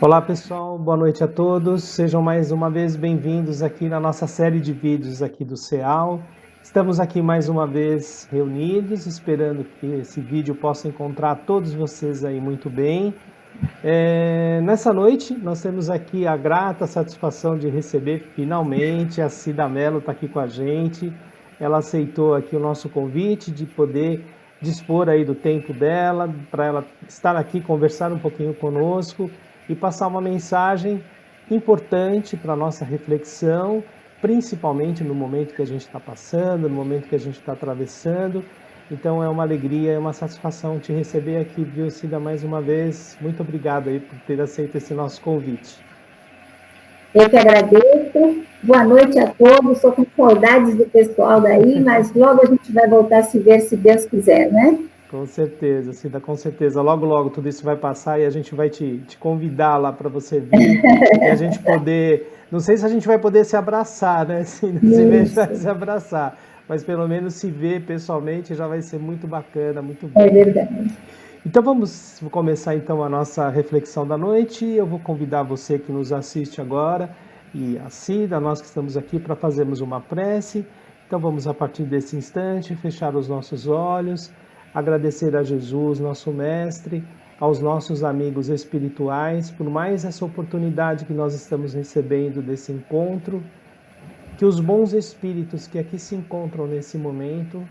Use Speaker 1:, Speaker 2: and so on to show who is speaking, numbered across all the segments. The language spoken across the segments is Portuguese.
Speaker 1: Olá pessoal, boa noite a todos, sejam mais uma vez bem-vindos aqui na nossa série de vídeos aqui do CEAL. Estamos aqui mais uma vez reunidos, esperando que esse vídeo possa encontrar todos vocês aí muito bem. Nessa noite nós temos aqui a grata satisfação de receber finalmente a Cida Mello está aqui com a gente. Ela aceitou aqui o nosso convite de poder dispor aí do tempo dela, para ela estar aqui, conversar um pouquinho conosco e passar uma mensagem importante para a nossa reflexão, principalmente no momento que a gente está passando, no momento que a gente está atravessando. Então é uma alegria, é uma satisfação te receber aqui, viu, Cida, mais uma vez. Muito obrigado aí por ter aceito esse nosso convite.
Speaker 2: Eu que agradeço. Boa noite a todos. Estou com saudades do pessoal daí, mas logo a gente vai voltar a se ver, se Deus quiser, né?
Speaker 1: Com certeza, Cida, com certeza. Logo, logo tudo isso vai passar e a gente vai te convidar lá para você vir e a gente poder... Não sei se a gente vai poder se abraçar, né, Cida? Se ver, vai se abraçar. Mas pelo menos se ver pessoalmente já vai ser muito bacana, muito bom.
Speaker 2: É verdade.
Speaker 1: Então vamos começar então a nossa reflexão da noite. Eu vou convidar você que nos assiste agora e a Cida, nós que estamos aqui para fazermos uma prece. Então vamos a partir desse instante fechar os nossos olhos, agradecer a Jesus, nosso Mestre, aos nossos amigos espirituais, por mais essa oportunidade que nós estamos recebendo desse encontro, que os bons espíritos que aqui se encontram nesse momento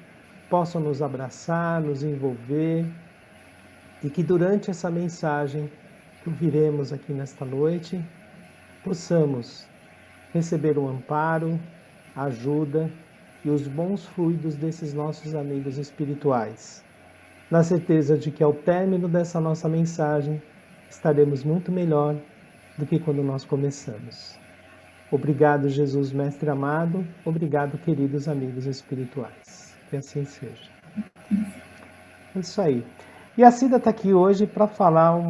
Speaker 1: possam nos abraçar, nos envolver, e que durante essa mensagem que ouviremos aqui nesta noite, possamos receber o amparo, a ajuda e os bons fluidos desses nossos amigos espirituais, na certeza de que ao término dessa nossa mensagem estaremos muito melhor do que quando nós começamos. Obrigado, Jesus, Mestre amado. Obrigado, queridos amigos espirituais. Que assim seja. É isso aí. E a Cida está aqui hoje para falar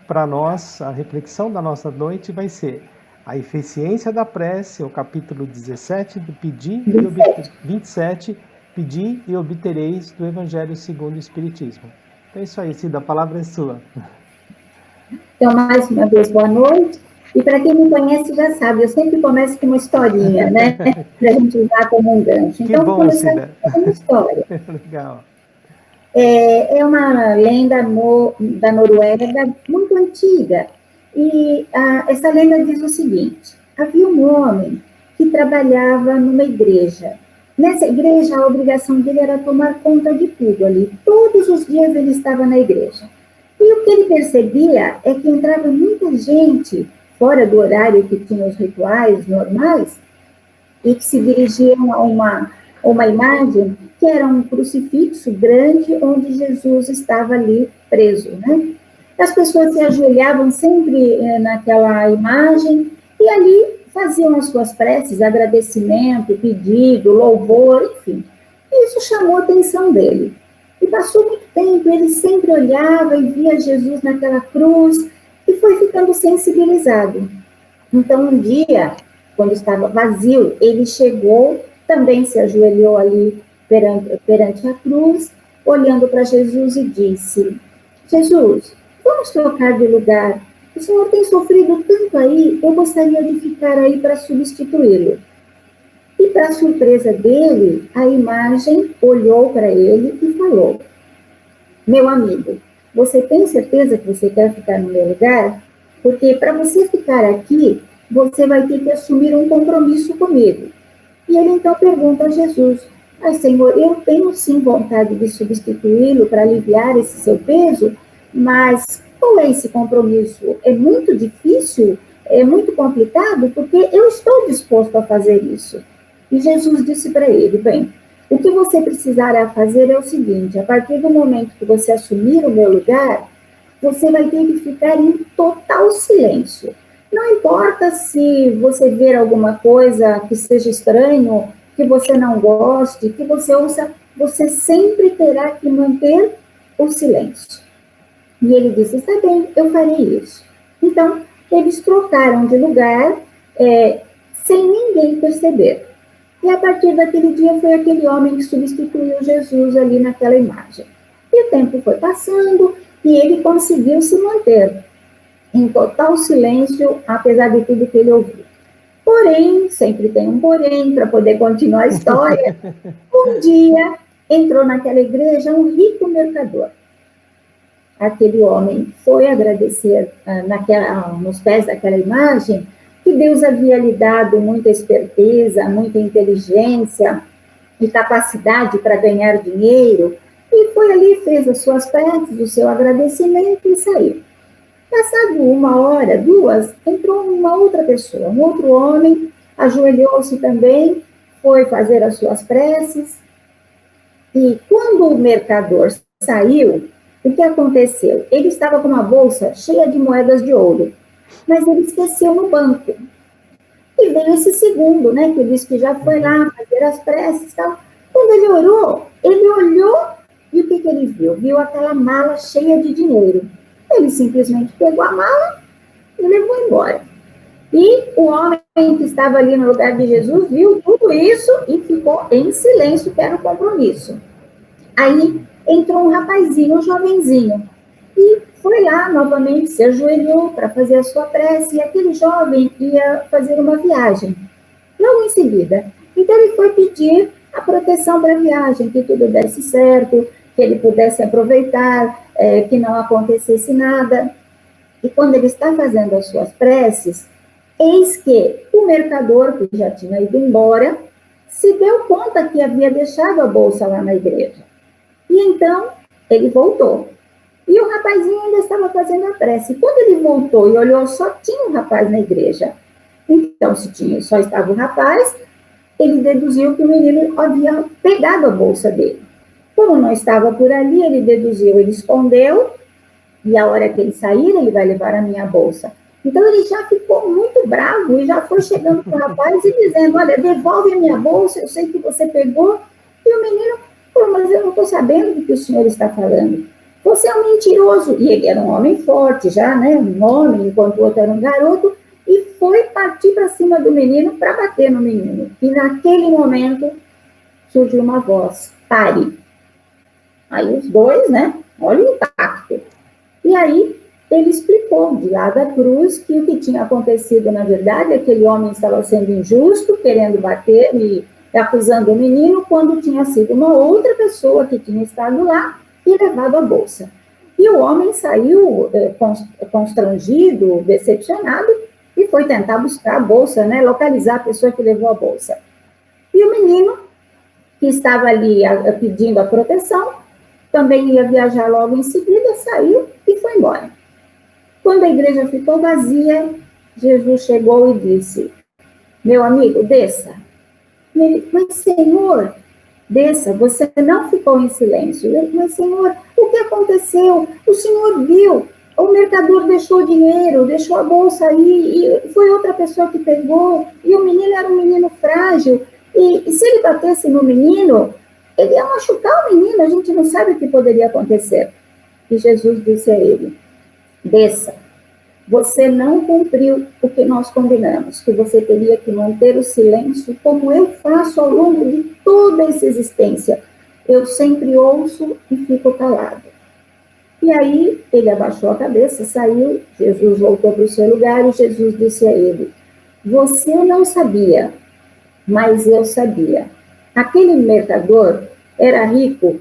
Speaker 1: para nós, a reflexão da nossa noite vai ser a eficiência da prece, o capítulo 17 do Pedir e 27, Pedir e obtereis do Evangelho segundo o Espiritismo. Então é isso aí, Cida, a palavra é sua.
Speaker 2: Então, mais uma vez, boa noite. E para quem me conhece já sabe, eu sempre começo com uma historinha, né? Para a gente usar como um gancho.
Speaker 1: Então, bom, Cida.
Speaker 2: Com uma história.
Speaker 1: Legal.
Speaker 2: É uma lenda da Noruega muito antiga. E essa lenda diz o seguinte: havia um homem que trabalhava numa igreja. Nessa igreja, a obrigação dele era tomar conta de tudo ali. Todos os dias ele estava na igreja. E o que ele percebia é que entrava muita gente fora do horário que tinha os rituais normais e que se dirigiam a uma imagem que era um crucifixo grande onde Jesus estava ali preso, né? As pessoas se ajoelhavam sempre naquela imagem e ali faziam as suas preces, agradecimento, pedido, louvor, enfim. Isso chamou a atenção dele. E passou muito tempo, ele sempre olhava e via Jesus naquela cruz e foi ficando sensibilizado. Então, um dia, quando estava vazio, ele chegou, também se ajoelhou ali perante a cruz, olhando para Jesus e disse: Jesus, vamos trocar de lugar. O Senhor tem sofrido tanto aí, eu gostaria de ficar aí para substituí-lo. E, para surpresa dele, a imagem olhou para ele e falou: meu amigo, você tem certeza que você quer ficar no meu lugar? Porque para você ficar aqui, você vai ter que assumir um compromisso comigo. E ele então pergunta a Jesus: mas, Senhor, eu tenho sim vontade de substituí-lo para aliviar esse seu peso, mas qual é esse compromisso? É muito difícil? É muito complicado? Porque eu estou disposto a fazer isso. E Jesus disse para ele: bem, o que você precisará fazer é o seguinte: a partir do momento que você assumir o meu lugar, você vai ter que ficar em total silêncio. importa se você ver alguma coisa que seja estranho, que você não goste, que você ouça, você sempre terá que manter o silêncio. E ele disse, está bem, eu farei isso. Então, eles trocaram de lugar, sem ninguém perceber. E a partir daquele dia foi aquele homem que substituiu Jesus ali naquela imagem. E o tempo foi passando e ele conseguiu se manter em total silêncio, apesar de tudo que ele ouviu. Porém, sempre tem um porém para poder continuar a história. Um dia entrou naquela igreja um rico mercador. Aquele homem foi agradecer nos pés daquela imagem que Deus havia lhe dado muita esperteza, muita inteligência e capacidade para ganhar dinheiro, e foi ali, fez as suas preces, o seu agradecimento e saiu. Passado 1 hora, 2, entrou uma outra pessoa, um outro homem, ajoelhou-se também, foi fazer as suas preces, e quando o mercador saiu, o que aconteceu? Ele estava com uma bolsa cheia de moedas de ouro, mas ele esqueceu no banco. E veio esse segundo, né, que disse que já foi lá fazer as preces e tal. Quando ele orou, ele olhou e o que ele viu? Viu aquela mala cheia de dinheiro. Ele simplesmente pegou a mala e levou embora. E o homem que estava ali no lugar de Jesus viu tudo isso e ficou em silêncio, que era o compromisso. Aí entrou um rapazinho, um jovenzinho, e foi lá novamente, se ajoelhou para fazer a sua prece, e aquele jovem ia fazer uma viagem, logo em seguida. Então ele foi pedir a proteção para a viagem, que tudo desse certo, que ele pudesse aproveitar, que não acontecesse nada. E quando ele está fazendo as suas preces, eis que o mercador, que já tinha ido embora, se deu conta que havia deixado a bolsa lá na igreja. E então ele voltou. E o rapazinho ainda estava fazendo a prece. Quando ele voltou e olhou, só tinha um rapaz na igreja. Então, só estava o rapaz, ele deduziu que o menino havia pegado a bolsa dele. Como não estava por ali, ele deduziu, ele escondeu, e a hora que ele sair, ele vai levar a minha bolsa. Então, ele já ficou muito bravo e já foi chegando para o rapaz e dizendo, olha, devolve a minha bolsa, eu sei que você pegou. E o menino falou, mas eu não estou sabendo do que o senhor está falando. Você é um mentiroso. E ele era um homem forte já, né? Um homem, enquanto o outro era um garoto, e foi partir para cima do menino para bater no menino. E naquele momento surgiu uma voz, pare. Aí os dois, né? Olha o impacto. E aí ele explicou de lá da cruz que o que tinha acontecido, na verdade, aquele homem estava sendo injusto, querendo bater e acusando o menino, quando tinha sido uma outra pessoa que tinha estado lá e levado a bolsa. E o homem saiu constrangido, decepcionado, e foi tentar buscar a bolsa, né, localizar a pessoa que levou a bolsa. E o menino, que estava ali pedindo a proteção, também ia viajar logo em seguida, saiu e foi embora. Quando a igreja ficou vazia, Jesus chegou e disse, meu amigo, desça. Ele, mas Senhor, desça, você não ficou em silêncio. Ele, mas Senhor, o que aconteceu? O Senhor viu, o mercador deixou dinheiro, deixou a bolsa aí, e foi outra pessoa que pegou, e o menino era um menino frágil, e se ele batesse no menino, ele ia machucar o menino, a gente não sabe o que poderia acontecer. E Jesus disse a ele, desça, você não cumpriu o que nós combinamos, que você teria que manter o silêncio, como eu faço ao longo de toda essa existência. Eu sempre ouço e fico calado. E aí, ele abaixou a cabeça, saiu, Jesus voltou para o seu lugar e Jesus disse a ele, você não sabia, mas eu sabia. Aquele mercador era rico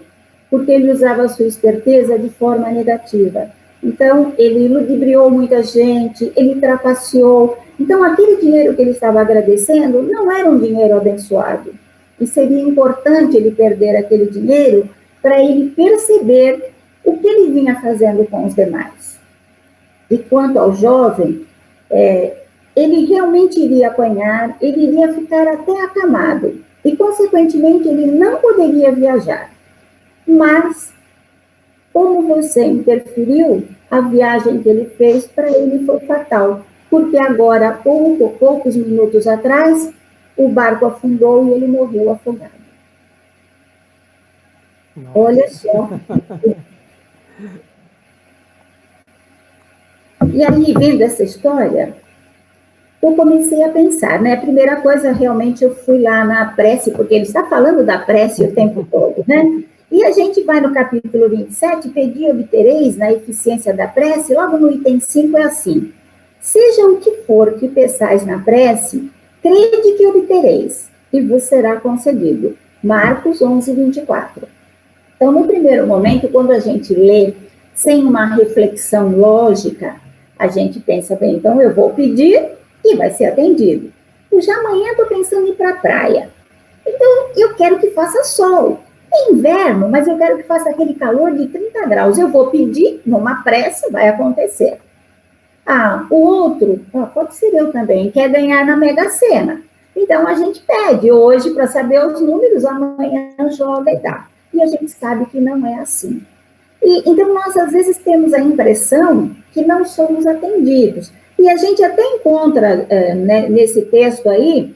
Speaker 2: porque ele usava a sua esperteza de forma negativa. Então, ele ludibriou muita gente, ele trapaceou. Então, aquele dinheiro que ele estava agradecendo não era um dinheiro abençoado. E seria importante ele perder aquele dinheiro para ele perceber o que ele vinha fazendo com os demais. E quanto ao jovem, ele realmente iria apanhar, ele iria ficar até acamado. E, consequentemente, ele não poderia viajar. Mas, como você interferiu, a viagem que ele fez para ele foi fatal. porque agora, há poucos minutos atrás, o barco afundou e ele morreu afogado. Nossa. Olha só. E aí, vendo essa história, eu comecei a pensar, né? A primeira coisa, realmente, eu fui lá na prece, porque ele está falando da prece o tempo todo, né? E a gente vai no capítulo 27, pedi e obtereis, na eficiência da prece, logo no item 5 é assim: seja o que for que peçais na prece, crede que obtereis, e vos será concedido. Marcos 11, 24. Então, no primeiro momento, quando a gente lê sem uma reflexão lógica, a gente pensa, bem, então eu vou pedir e vai ser atendido. Eu já amanhã estou pensando em ir para a praia. Então, eu quero que faça sol. É inverno, mas eu quero que faça aquele calor de 30 graus. Eu vou pedir, numa prece, vai acontecer. Ah, o outro, pode ser eu também, quer ganhar na Mega Sena. Então, a gente pede hoje para saber os números, amanhã joga e dá. E a gente sabe que não é assim. Então, nós, às vezes, temos a impressão que não somos atendidos. E a gente até encontra, né, nesse texto aí,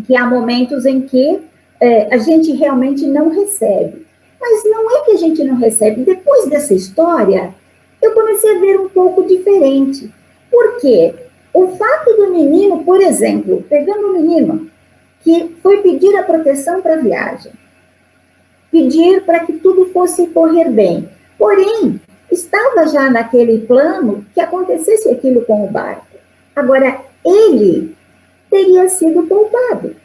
Speaker 2: que há momentos em que a gente realmente não recebe. Mas não é que a gente não recebe. Depois dessa história, eu comecei a ver um pouco diferente. Por quê? O fato do menino, por exemplo, pegando o menino, que foi pedir a proteção para a viagem, pedir para que tudo fosse correr bem. Porém, estava já naquele plano que acontecesse aquilo com o barco. Agora, ele teria sido poupado.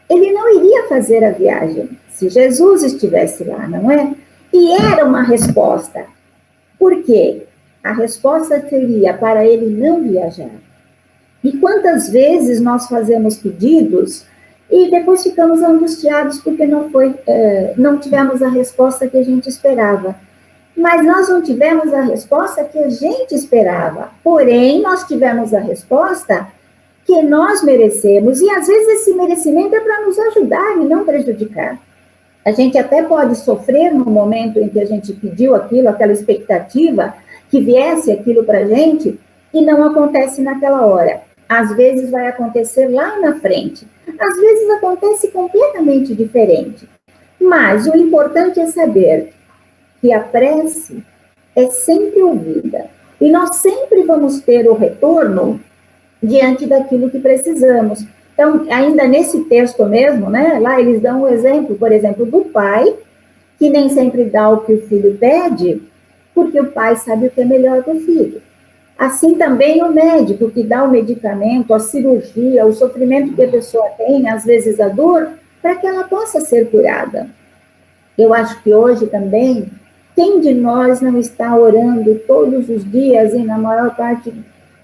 Speaker 2: Ele não iria fazer a viagem se Jesus estivesse lá, não é? E era uma resposta. Por quê? A resposta seria para ele não viajar. E quantas vezes nós fazemos pedidos e depois ficamos angustiados porque não tivemos a resposta que a gente esperava. Mas nós não tivemos a resposta que a gente esperava. Porém, nós tivemos a resposta que nós merecemos. E, às vezes, esse merecimento é para nos ajudar e não prejudicar. A gente até pode sofrer no momento em que a gente pediu aquilo, aquela expectativa, que viesse aquilo para a gente, e não acontece naquela hora. Às vezes vai acontecer lá na frente. Às vezes acontece completamente diferente. Mas o importante é saber que a prece é sempre ouvida. E nós sempre vamos ter o retorno diante daquilo que precisamos. Então, ainda nesse texto mesmo, né, lá eles dão um exemplo, por exemplo, do pai, que nem sempre dá o que o filho pede, porque o pai sabe o que é melhor para o filho. Assim também o médico, que dá o medicamento, a cirurgia, o sofrimento que a pessoa tem, às vezes a dor, para que ela possa ser curada. Eu acho que hoje também, quem de nós não está orando todos os dias e na maior parte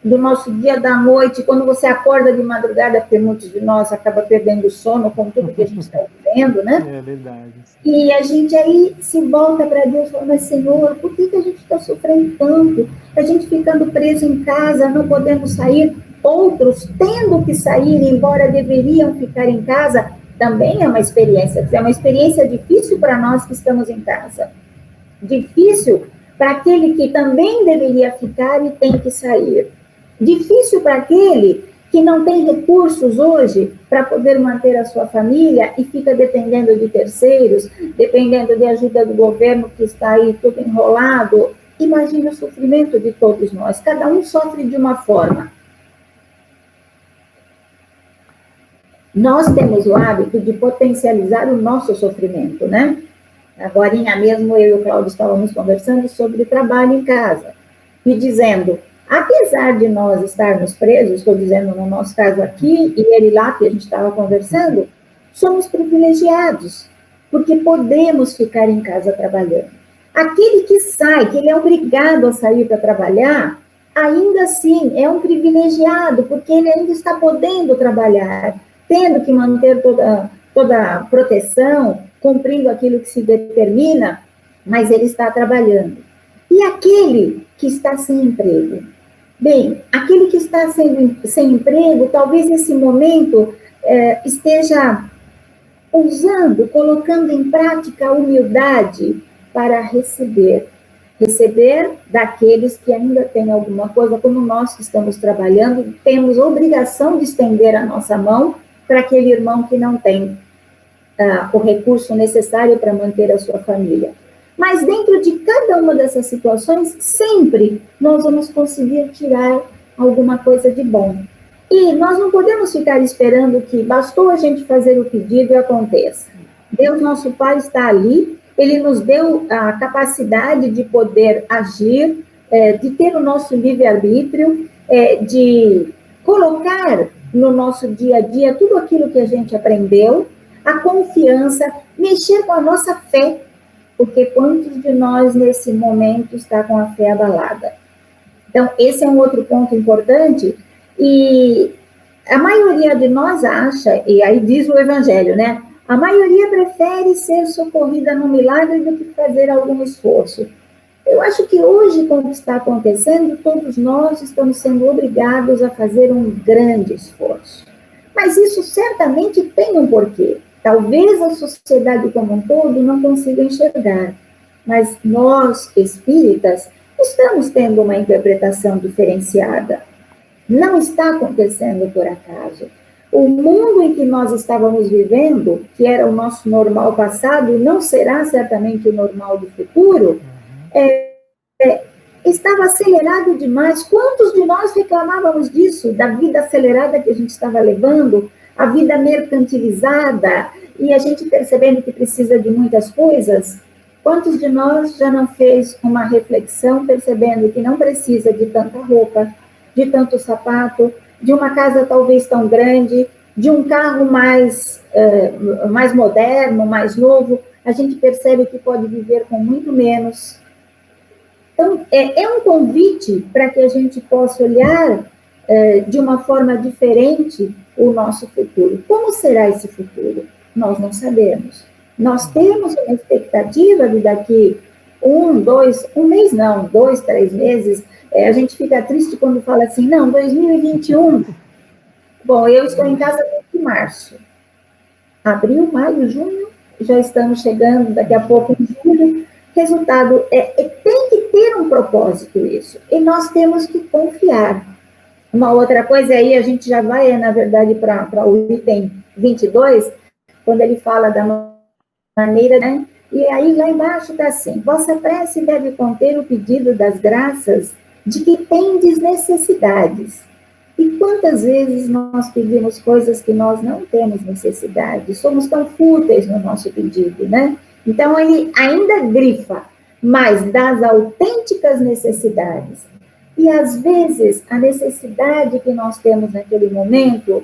Speaker 2: do nosso dia da noite, quando você acorda de madrugada, porque muitos de nós acabam perdendo o sono com tudo que a gente está vivendo, né?
Speaker 1: É verdade.
Speaker 2: E a gente aí se volta para Deus e fala, mas Senhor, por que a gente está sofrendo tanto? A gente ficando preso em casa, não podendo sair, outros tendo que sair, embora deveriam ficar em casa, também é uma experiência difícil para nós que estamos em casa. Difícil para aquele que também deveria ficar e tem que sair. Difícil para aquele que não tem recursos hoje para poder manter a sua família e fica dependendo de terceiros, dependendo de ajuda do governo que está aí tudo enrolado. Imagina o sofrimento de todos nós. Cada um sofre de uma forma. Nós temos o hábito de potencializar o nosso sofrimento, né? Agorinha mesmo, eu e o Cláudio estávamos conversando sobre trabalho em casa e dizendo, apesar de nós estarmos presos, estou dizendo no nosso caso aqui, e ele lá que a gente estava conversando, somos privilegiados, porque podemos ficar em casa trabalhando. Aquele que sai, que ele é obrigado a sair para trabalhar, ainda assim é um privilegiado, porque ele ainda está podendo trabalhar, tendo que manter toda a proteção, cumprindo aquilo que se determina, mas ele está trabalhando. E aquele que está sem emprego? Bem, aquele que está sem emprego, talvez nesse momento esteja usando, colocando em prática a humildade para receber. receber daqueles que ainda têm alguma coisa, como nós que estamos trabalhando, temos obrigação de estender a nossa mão para aquele irmão que não tem o recurso necessário para manter a sua família. Mas dentro de cada uma dessas situações, sempre nós vamos conseguir tirar alguma coisa de bom. E nós não podemos ficar esperando que bastou a gente fazer o pedido e aconteça. Deus, nosso Pai, está ali, Ele nos deu a capacidade de poder agir, de ter o nosso livre-arbítrio, de colocar no nosso dia a dia tudo aquilo que a gente aprendeu, a confiança, mexer com a nossa fé, porque quantos de nós nesse momento está com a fé abalada? Então, esse é um outro ponto importante, e a maioria de nós acha, e aí diz o Evangelho, né? A maioria prefere ser socorrida no milagre do que fazer algum esforço. Eu acho que hoje, com o que está acontecendo, todos nós estamos sendo obrigados a fazer um grande esforço. Mas isso certamente tem um porquê. Talvez a sociedade como um todo não consiga enxergar, mas nós, espíritas, estamos tendo uma interpretação diferenciada. Não está acontecendo por acaso. O mundo em que nós estávamos vivendo, que era o nosso normal passado, e não será certamente o normal do futuro, estava acelerado demais. Quantos de nós reclamávamos disso, da vida acelerada que a gente estava levando, a vida mercantilizada, e a gente percebendo que precisa de muitas coisas? Quantos de nós já não fez uma reflexão percebendo que não precisa de tanta roupa, de tanto sapato, de uma casa talvez tão grande, de um carro mais moderno, mais novo? A gente percebe que pode viver com muito menos. Então, é um convite para que a gente possa olhar de uma forma diferente o nosso futuro. Como será esse futuro? Nós não sabemos. Nós temos uma expectativa de daqui 2, 3 meses. A gente fica triste quando fala assim, não, 2021. Bom, eu estou em casa desde março. Abril, maio, junho, já estamos chegando daqui a pouco em julho. Resultado, tem que ter um propósito isso. E nós temos que confiar. Uma outra coisa aí, a gente já vai, na verdade, para o item 22, quando ele fala da maneira, né? E aí lá embaixo está assim, vossa prece deve conter o pedido das graças de que tendes necessidades. E quantas vezes nós pedimos coisas que nós não temos necessidade, somos tão fúteis no nosso pedido, né? Então ele ainda grifa, mas das autênticas necessidades. E às vezes a necessidade que nós temos naquele momento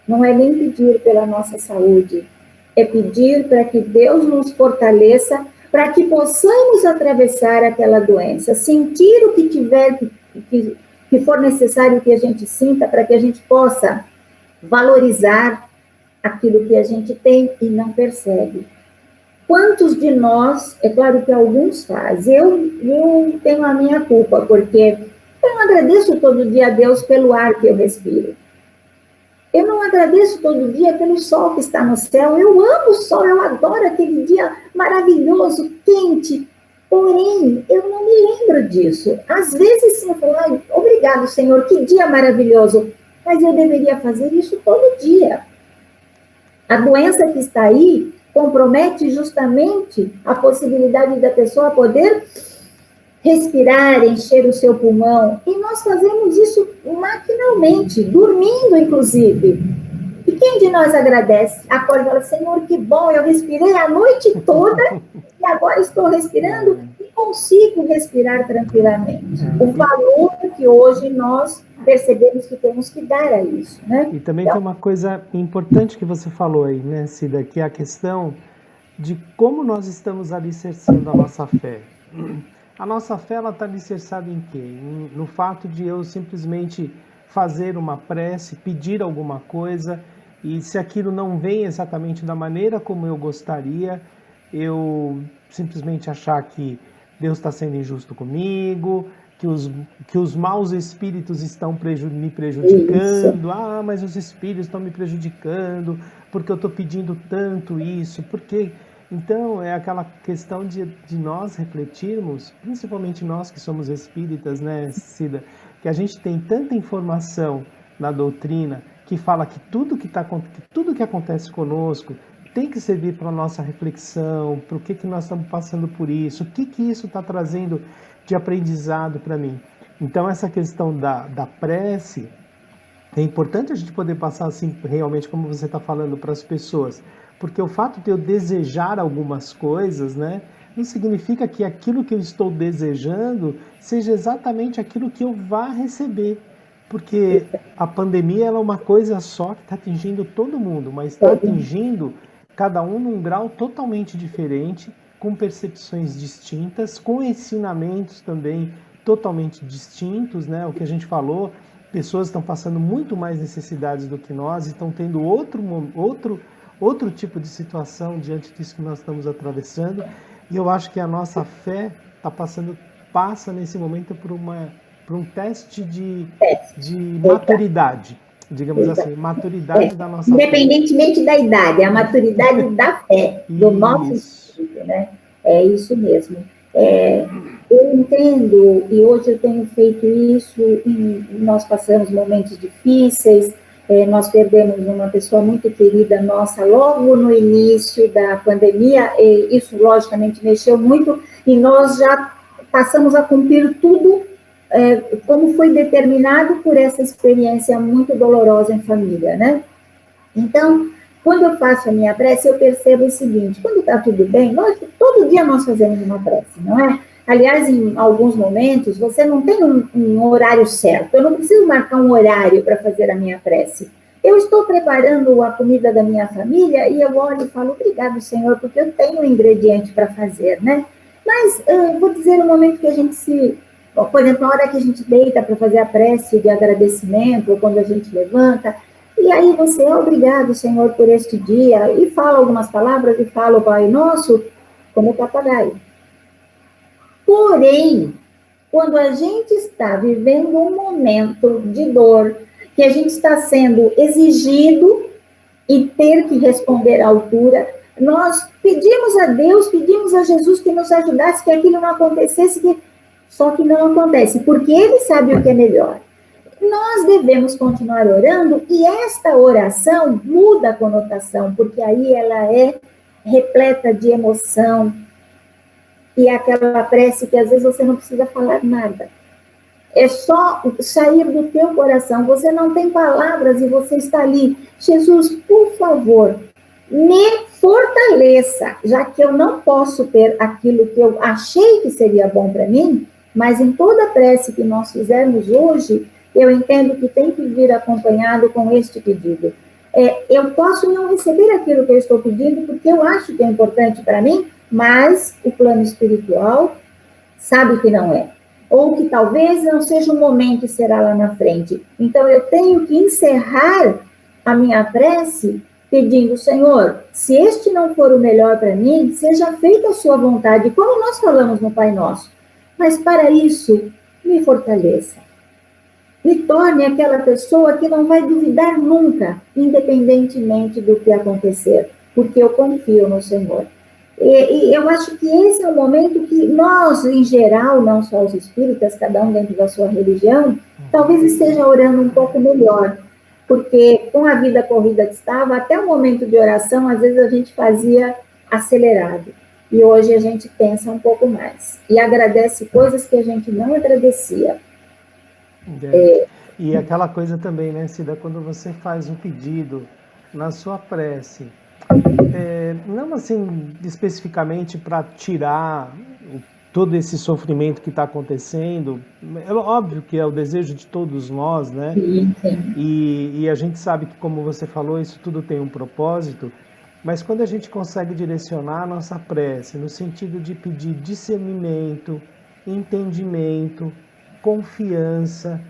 Speaker 2: não é nem pedir pela nossa saúde, é pedir para que Deus nos fortaleça, para que possamos atravessar aquela doença, sentir o que tiver, que for necessário que a gente sinta, para que a gente possa valorizar aquilo que a gente tem e não percebe. Quantos de nós, é claro que alguns fazem, eu tenho a minha culpa, porque eu não agradeço todo dia a Deus pelo ar que eu respiro. Eu não agradeço todo dia pelo sol que está no céu. Eu amo o sol, eu adoro aquele dia maravilhoso, quente. Porém, eu não me lembro disso. Às vezes, sim, eu falo, obrigado, Senhor, que dia maravilhoso. Mas eu deveria fazer isso todo dia. A doença que está aí compromete justamente a possibilidade da pessoa poder respirar, encher o seu pulmão. E nós fazemos isso maquinalmente, dormindo, inclusive. E quem de nós agradece? Acorda e fala, Senhor, que bom, eu respirei a noite toda e agora estou respirando e consigo respirar tranquilamente. O valor que hoje nós percebemos que temos que dar a isso, né?
Speaker 1: E também tem uma coisa importante que você falou aí, né, Cida, que é a questão de como nós estamos alicerçando a nossa fé. A nossa fé, ela está alicerçada em quê? No fato de eu simplesmente fazer uma prece, pedir alguma coisa, e se aquilo não vem exatamente da maneira como eu gostaria, eu simplesmente achar que Deus está sendo injusto comigo, que os maus espíritos estão me prejudicando. Isso. Ah, mas os espíritos estão me prejudicando, porque eu estou pedindo tanto isso, porque Então, é aquela questão de nós refletirmos, principalmente nós que somos espíritas, né, Cida, que a gente tem tanta informação na doutrina que fala que tudo que acontece conosco tem que servir para a nossa reflexão, para o que nós estamos passando por isso, o que isso está trazendo de aprendizado para mim. Então, essa questão da prece, é importante a gente poder passar assim, realmente, como você está falando, para as pessoas. Porque o fato de eu desejar algumas coisas, né, não significa que aquilo que eu estou desejando seja exatamente aquilo que eu vá receber. Porque a pandemia ela é uma coisa só que está atingindo todo mundo, mas está atingindo cada um num grau totalmente diferente, com percepções distintas, com ensinamentos também totalmente distintos, né? O que a gente falou, pessoas estão passando muito mais necessidades do que nós, estão tendo outro tipo de situação diante disso que nós estamos atravessando. E eu acho que a nossa fé passa nesse momento por um teste de maturidade, digamos assim, maturidade da nossa fé.
Speaker 2: Independentemente da idade, a maturidade da fé, do nosso espírito, né? É isso mesmo. Eu entendo, e hoje eu tenho feito isso, nós passamos momentos difíceis, nós perdemos uma pessoa muito querida nossa logo no início da pandemia, e isso logicamente mexeu muito, e nós já passamos a cumprir tudo como foi determinado por essa experiência muito dolorosa em família, né? Então, quando eu faço a minha prece, eu percebo o seguinte: quando está tudo bem, todo dia nós fazemos uma prece, não é? Aliás, em alguns momentos, você não tem um horário certo. Eu não preciso marcar um horário para fazer a minha prece. Eu estou preparando a comida da minha família e eu olho e falo, obrigado, Senhor, porque eu tenho um ingrediente para fazer, né? Mas vou dizer o momento que a gente por exemplo, na hora que a gente deita para fazer a prece de agradecimento, ou quando a gente levanta, e aí você, obrigado, Senhor, por este dia, e fala algumas palavras, e fala o Pai Nosso, como o papagaio. Porém, quando a gente está vivendo um momento de dor, que a gente está sendo exigido e ter que responder à altura, nós pedimos a Deus, pedimos a Jesus que nos ajudasse, que aquilo não acontecesse, só que não acontece, porque Ele sabe o que é melhor. Nós devemos continuar orando, e esta oração muda a conotação, porque aí ela é repleta de emoção, e é aquela prece que às vezes você não precisa falar nada. É só sair do teu coração. Você não tem palavras e você está ali. Jesus, por favor, me fortaleça, já que eu não posso ter aquilo que eu achei que seria bom para mim, mas em toda prece que nós fizermos hoje, eu entendo que tem que vir acompanhado com este pedido. Eu posso não receber aquilo que eu estou pedindo, porque eu acho que é importante para mim, mas o plano espiritual sabe que não é. Ou que talvez não seja o momento e será lá na frente. Então, eu tenho que encerrar a minha prece pedindo, Senhor, se este não for o melhor para mim, seja feita a sua vontade, como nós falamos no Pai Nosso. Mas para isso, me fortaleça. Me torne aquela pessoa que não vai duvidar nunca, independentemente do que acontecer, porque eu confio no Senhor. E eu acho que esse é o momento que nós, em geral, não só os espíritas, cada um dentro da sua religião, talvez esteja orando um pouco melhor, porque com a vida corrida que estava, até o momento de oração, às vezes a gente fazia acelerado, e hoje a gente pensa um pouco mais, e agradece coisas que a gente não agradecia.
Speaker 1: E aquela coisa também, né, Cida, quando você faz um pedido na sua prece, não assim especificamente para tirar todo esse sofrimento que está acontecendo, é óbvio que é o desejo de todos nós, né?
Speaker 2: Sim.
Speaker 1: E a gente sabe que, como você falou, isso tudo tem um propósito, mas quando a gente consegue direcionar a nossa prece no sentido de pedir discernimento, entendimento, confiança,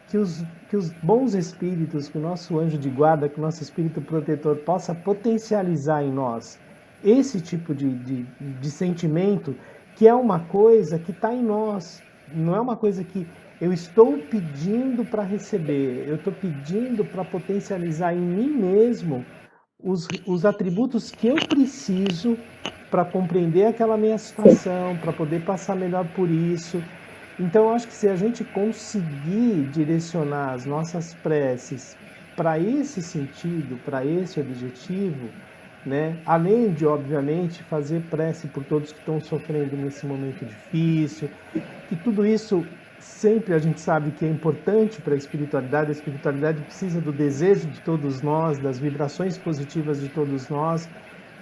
Speaker 1: que os bons espíritos, que o nosso anjo de guarda, que o nosso espírito protetor possa potencializar em nós esse tipo de sentimento, que é uma coisa que está em nós, não é uma coisa que eu estou pedindo para receber, eu estou pedindo para potencializar em mim mesmo os atributos que eu preciso para compreender aquela minha situação, para poder passar melhor por isso. Então, eu acho que se a gente conseguir direcionar as nossas preces para esse sentido, para esse objetivo, né? Além de, obviamente, fazer prece por todos que estão sofrendo nesse momento difícil, que tudo isso sempre a gente sabe que é importante para a espiritualidade precisa do desejo de todos nós, das vibrações positivas de todos nós,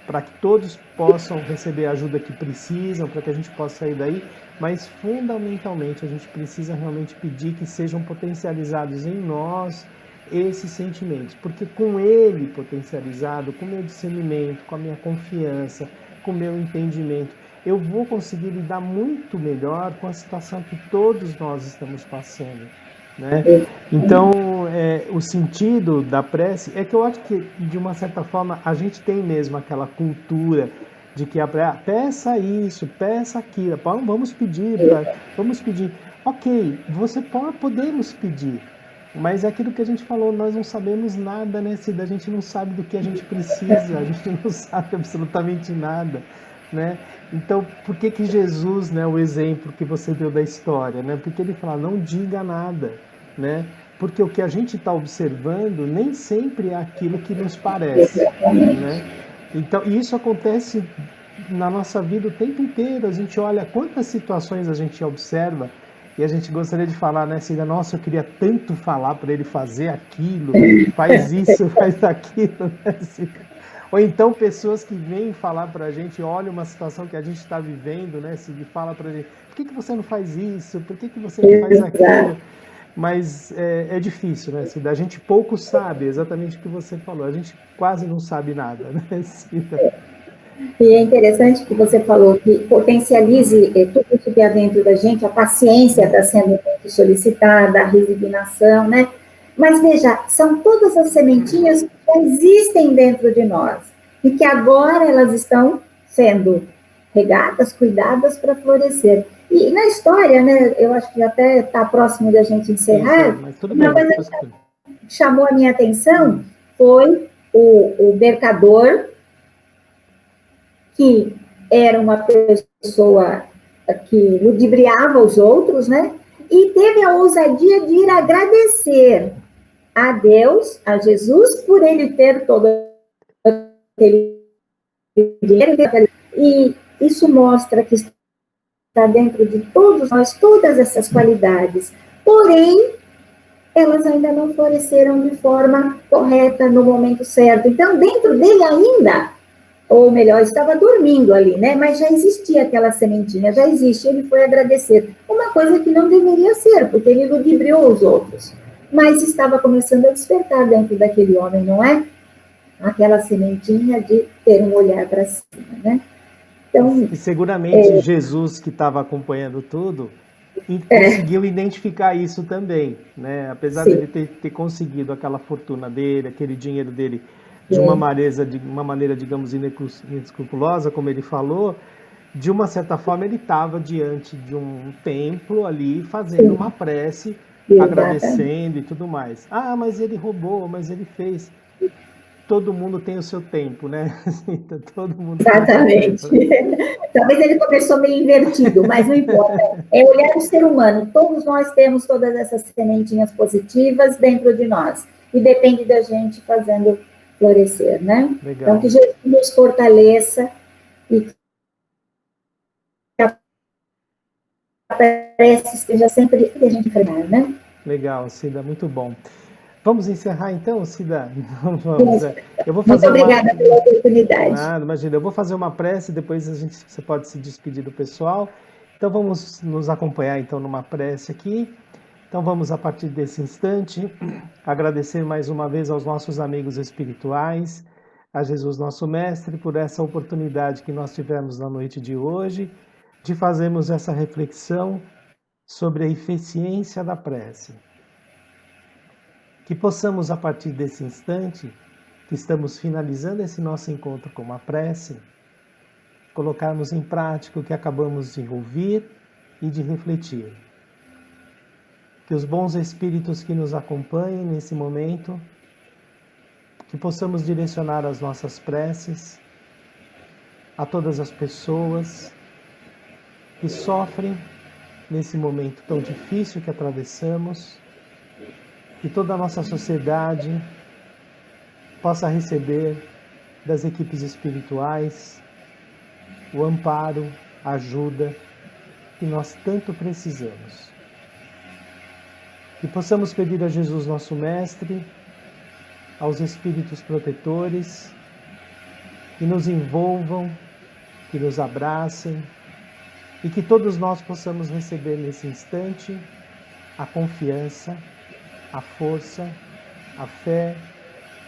Speaker 1: para que todos possam receber a ajuda que precisam, para que a gente possa sair daí, mas fundamentalmente a gente precisa realmente pedir que sejam potencializados em nós esses sentimentos, porque com ele potencializado, com o meu discernimento, com a minha confiança, com o meu entendimento, eu vou conseguir lidar muito melhor com a situação que todos nós estamos passando, né? Então, o sentido da prece é que eu acho que, de uma certa forma, a gente tem mesmo aquela cultura de que peça isso, peça aquilo, vamos pedir, vamos pedir. Ok, podemos pedir, mas é aquilo que a gente falou, nós não sabemos nada, né, Cida? A gente não sabe do que a gente precisa, a gente não sabe absolutamente nada, né? Então, por que Jesus, né, o exemplo que você deu da história, né? Porque ele fala, não diga nada, né? Porque o que a gente está observando nem sempre é aquilo que nos parece, né? Então, isso acontece na nossa vida o tempo inteiro. A gente olha quantas situações a gente observa e a gente gostaria de falar, né, Cida? Nossa, eu queria tanto falar para ele fazer aquilo, faz isso, faz aquilo, né, Cida? Ou então pessoas que vêm falar para a gente, olha uma situação que a gente está vivendo, né, Cida, e fala para a gente, por que você não faz isso? Por que você não faz aquilo? Mas é difícil, né, Cida? A gente pouco sabe exatamente o que você falou, a gente quase não sabe nada, né, Cida?
Speaker 2: E é interessante que você falou que potencialize tudo isso que há dentro da gente, a paciência está sendo muito solicitada, a resignação, né? Mas veja, são todas as sementinhas que já existem dentro de nós e que agora elas estão sendo regadas, cuidadas para florescer. E na história, né, eu acho que até está próximo da gente encerrar,
Speaker 1: mas tudo bem,
Speaker 2: uma coisa que chamou a minha atenção foi o mercador, que era uma pessoa que ludibriava os outros, né? E teve a ousadia de ir agradecer a Deus, a Jesus, por ele ter todo aquele dinheiro. E isso mostra que está dentro de todos nós, todas essas qualidades. Porém, elas ainda não floresceram de forma correta no momento certo. Então, dentro dele ainda, ou melhor, estava dormindo ali, né? Mas já existia aquela sementinha, já existe. Ele foi agradecer. Uma coisa que não deveria ser, porque ele ludibriou os outros. Mas estava começando a despertar dentro daquele homem, não é? Aquela sementinha de ter um olhar para cima, né?
Speaker 1: Então, e seguramente Jesus, que estava acompanhando tudo, conseguiu identificar isso também, né? Apesar dele ter conseguido aquela fortuna dele, aquele dinheiro dele, de uma maneira, digamos, inescrupulosa, como ele falou, de uma certa forma ele estava diante de um templo ali, fazendo uma prece, agradecendo e tudo mais. Ah, mas ele roubou, mas ele fez. Todo mundo tem o seu tempo, né? Todo mundo
Speaker 2: Exatamente.
Speaker 1: Tem o seu tempo.
Speaker 2: Talvez ele começou meio invertido, mas não importa. É olhar o ser humano. Todos nós temos todas essas sementinhas positivas dentro de nós. E depende da gente fazendo florescer, né?
Speaker 1: Legal.
Speaker 2: Então, que Jesus nos fortaleça e que a prece esteja sempre que a gente enfrentar, né?
Speaker 1: Legal, Cida, muito bom. Vamos encerrar então, Cida? Vamos. Eu vou
Speaker 2: fazer muito obrigada pela oportunidade.
Speaker 1: Nada, imagina, eu vou fazer uma prece, depois você pode se despedir do pessoal. Então vamos nos acompanhar então numa prece aqui. Então vamos, a partir desse instante, agradecer mais uma vez aos nossos amigos espirituais, a Jesus nosso Mestre, por essa oportunidade que nós tivemos na noite de hoje, de fazermos essa reflexão sobre a eficiência da prece. Que possamos, a partir desse instante, que estamos finalizando esse nosso encontro com a prece, colocarmos em prática o que acabamos de ouvir e de refletir. Que os bons espíritos que nos acompanhem nesse momento, que possamos direcionar as nossas preces a todas as pessoas que sofrem nesse momento tão difícil que atravessamos, que toda a nossa sociedade possa receber das equipes espirituais o amparo, a ajuda que nós tanto precisamos. Que possamos pedir a Jesus, nosso Mestre, aos Espíritos protetores, que nos envolvam, que nos abracem, e que todos nós possamos receber nesse instante a confiança, a força, a fé,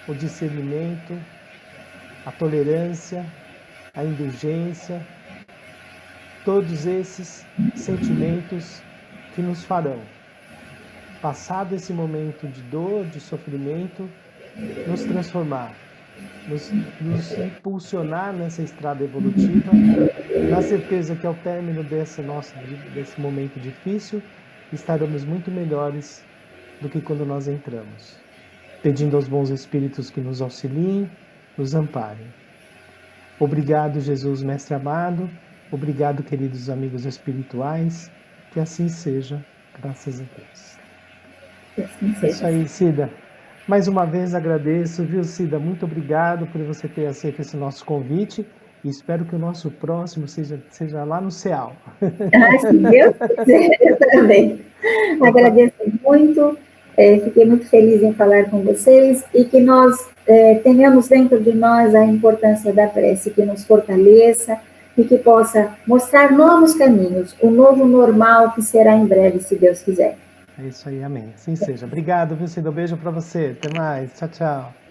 Speaker 1: o discernimento, a tolerância, a indulgência, todos esses sentimentos que nos farão, passado esse momento de dor, de sofrimento, nos transformar, nos impulsionar nessa estrada evolutiva, na certeza que ao término desse momento difícil, estaremos muito melhores do que quando nós entramos, pedindo aos bons espíritos que nos auxiliem, nos amparem. Obrigado, Jesus, Mestre amado. Obrigado, queridos amigos espirituais. Que assim seja, graças a Deus.
Speaker 2: Que assim seja.
Speaker 1: Isso aí, Cida. Mais uma vez agradeço, viu, Cida? Muito obrigado por você ter aceito esse nosso convite e espero que o nosso próximo seja lá no CEAL.
Speaker 2: Se Deus quiser, eu também. Agradeço muito, fiquei muito feliz em falar com vocês e que nós tenhamos dentro de nós a importância da prece, que nos fortaleça e que possa mostrar novos caminhos, o novo normal que será em breve, se Deus quiser.
Speaker 1: É isso aí, amém. Assim seja. Obrigado, viu, Cida? Um beijo para você. Até mais. Tchau, tchau.